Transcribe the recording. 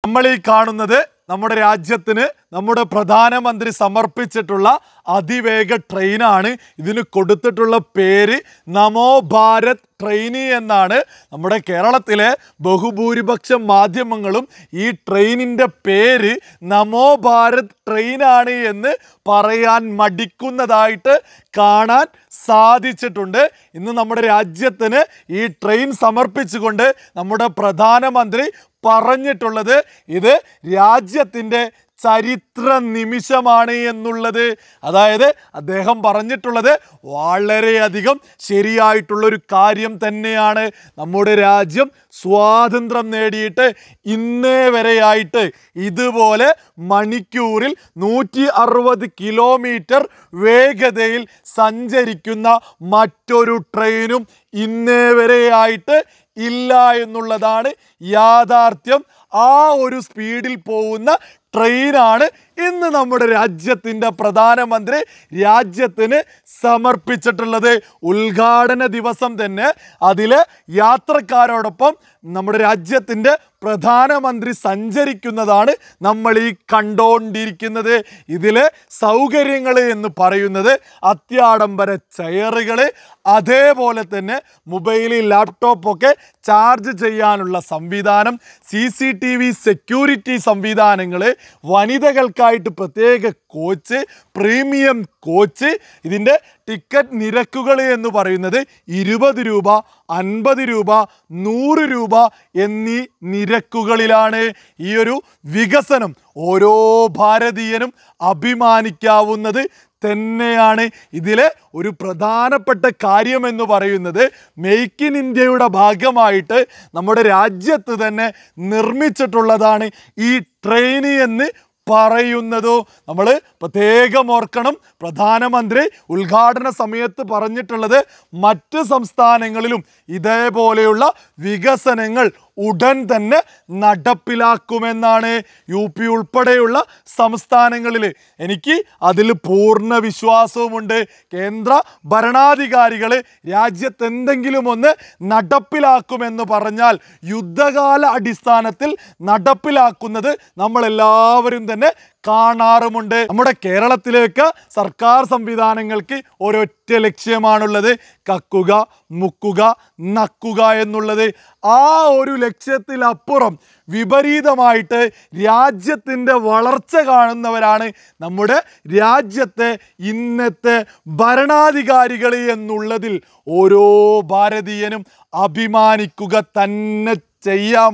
നമ്മൾ ഈ കാണുന്നത് നമ്മുടെ രാജ്യത്തിന് നമ്മുടെ പ്രധാനമന്ത്രി സമർപ്പിച്ചിട്ടുള്ള അതിവേഗ ട്രെയിനാണ്. ഇതിന് കൊടുത്തിട്ടുള്ള പേര് നമോ ഭാരത് ട്രെയിനി എന്നാണ്. നമ്മുടെ കേരളത്തിലെ ബഹുഭൂരിപക്ഷം മാധ്യമങ്ങളും ഈ ട്രെയിനിൻ്റെ പേര് നമോ ഭാരത് ട്രെയിനാണ് എന്ന് പറയാൻ മടിക്കുന്നതായിട്ട് കാണാൻ സാധിച്ചിട്ടുണ്ട്. ഇന്ന് നമ്മുടെ രാജ്യത്തിന് ഈ ട്രെയിൻ സമർപ്പിച്ചുകൊണ്ട് നമ്മുടെ പ്രധാനമന്ത്രി പറഞ്ഞിട്ടുള്ളത് ഇത് രാജ്യത്തിൻ്റെ ചരിത്ര നിമിഷമാണ് എന്നുള്ളത്. അതായത് അദ്ദേഹം പറഞ്ഞിട്ടുള്ളത് വളരെയധികം ശരിയായിട്ടുള്ളൊരു കാര്യം തന്നെയാണ്. നമ്മുടെ രാജ്യം സ്വാതന്ത്ര്യം നേടിയിട്ട് ഇന്നേ വരെയായിട്ട് ഇതുപോലെ മണിക്കൂറിൽ 160 കിലോമീറ്റർ വേഗതയിൽ സഞ്ചരിക്കുന്ന മറ്റൊരു ട്രെയിനും ഇന്നേ വരെയായിട്ട് ഇല്ല എന്നുള്ളതാണ് യാഥാർത്ഥ്യം. ആ ഒരു സ്പീഡിൽ പോകുന്ന ട്രെയിനാണ് ഇന്ന് നമ്മുടെ രാജ്യത്തിൻ്റെ പ്രധാനമന്ത്രി രാജ്യത്തിന് സമർപ്പിച്ചിട്ടുള്ളത്. ഉദ്ഘാടന ദിവസം തന്നെ അതിൽ യാത്രക്കാരോടൊപ്പം നമ്മുടെ രാജ്യത്തിൻ്റെ പ്രധാനമന്ത്രി സഞ്ചരിക്കുന്നതാണ് നമ്മൾ ഈ കണ്ടുകൊണ്ടിരിക്കുന്നത്. ഇതിൽ സൗകര്യങ്ങൾ എന്ന് പറയുന്നത് അത്യാഡംബര ചെയറുകൾ, അതേപോലെ തന്നെ മൊബൈൽ ലാപ്ടോപ്പൊക്കെ ചാർജ് ചെയ്യാനുള്ള സംവിധാനം, CCTV സെക്യൂരിറ്റി സംവിധാനങ്ങൾ, വനിതകൾക്കായിട്ട് പ്രത്യേക കോച്ച്, പ്രീമിയം കോച്ച്. ഇതിൻ്റെ ടിക്കറ്റ് നിരക്കുകൾ എന്ന് പറയുന്നത് 20 രൂപ, 50 രൂപ, 100 രൂപ എന്നീ നിരക്കുകളിലാണ്. ഈ ഒരു വികസനം ഓരോ ഭാരതീയനും അഭിമാനിക്കാവുന്നത് തന്നെയാണ്. ഇതിലെ ഒരു പ്രധാനപ്പെട്ട കാര്യം എന്ന് പറയുന്നത് മെയ്ക്ക് ഇൻ ഇന്ത്യയുടെ ഭാഗമായിട്ട് നമ്മുടെ രാജ്യത്ത് തന്നെ നിർമ്മിച്ചിട്ടുള്ളതാണ് ഈ ട്രെയിൻ എന്ന് പറയുന്നതോ. നമ്മൾ പ്രത്യേകം ഓർക്കണം, പ്രധാനമന്ത്രി ഉദ്ഘാടന സമയത്ത് പറഞ്ഞിട്ടുള്ളത് മറ്റ് സംസ്ഥാനങ്ങളിലും ഇതേപോലെയുള്ള വികസനങ്ങൾ ഉടൻ തന്നെ നടപ്പിലാക്കുമെന്നാണ്. UP ഉൾപ്പെടെയുള്ള സംസ്ഥാനങ്ങളിൽ എനിക്ക് അതിൽ പൂർണ്ണ വിശ്വാസവുമുണ്ട്. കേന്ദ്ര ഭരണാധികാരികൾ രാജ്യത്ത് എന്തെങ്കിലും ഒന്ന് നടപ്പിലാക്കുമെന്ന് പറഞ്ഞാൽ യുദ്ധകാല അടിസ്ഥാനത്തിൽ നടപ്പിലാക്കുന്നത് നമ്മളെല്ലാവരും തന്നെ കാണാറുമുണ്ട്. നമ്മുടെ കേരളത്തിലേക്ക് സർക്കാർ സംവിധാനങ്ങൾക്ക് ഒരൊറ്റ ലക്ഷ്യമാണുള്ളത്, കക്കുക, മുക്കുക, നക്കുക എന്നുള്ളത്. ആ ഒരു ലക്ഷ്യത്തിലപ്പുറം വിപരീതമായിട്ട് രാജ്യത്തിൻ്റെ വളർച്ച കാണുന്നവരാണ് നമ്മുടെ രാജ്യത്തെ ഇന്നത്തെ ഭരണാധികാരികൾ എന്നുള്ളതിൽ ഓരോ ഭാരതീയനും അഭിമാനിക്കുക തന്നെ ചെയ്യാം.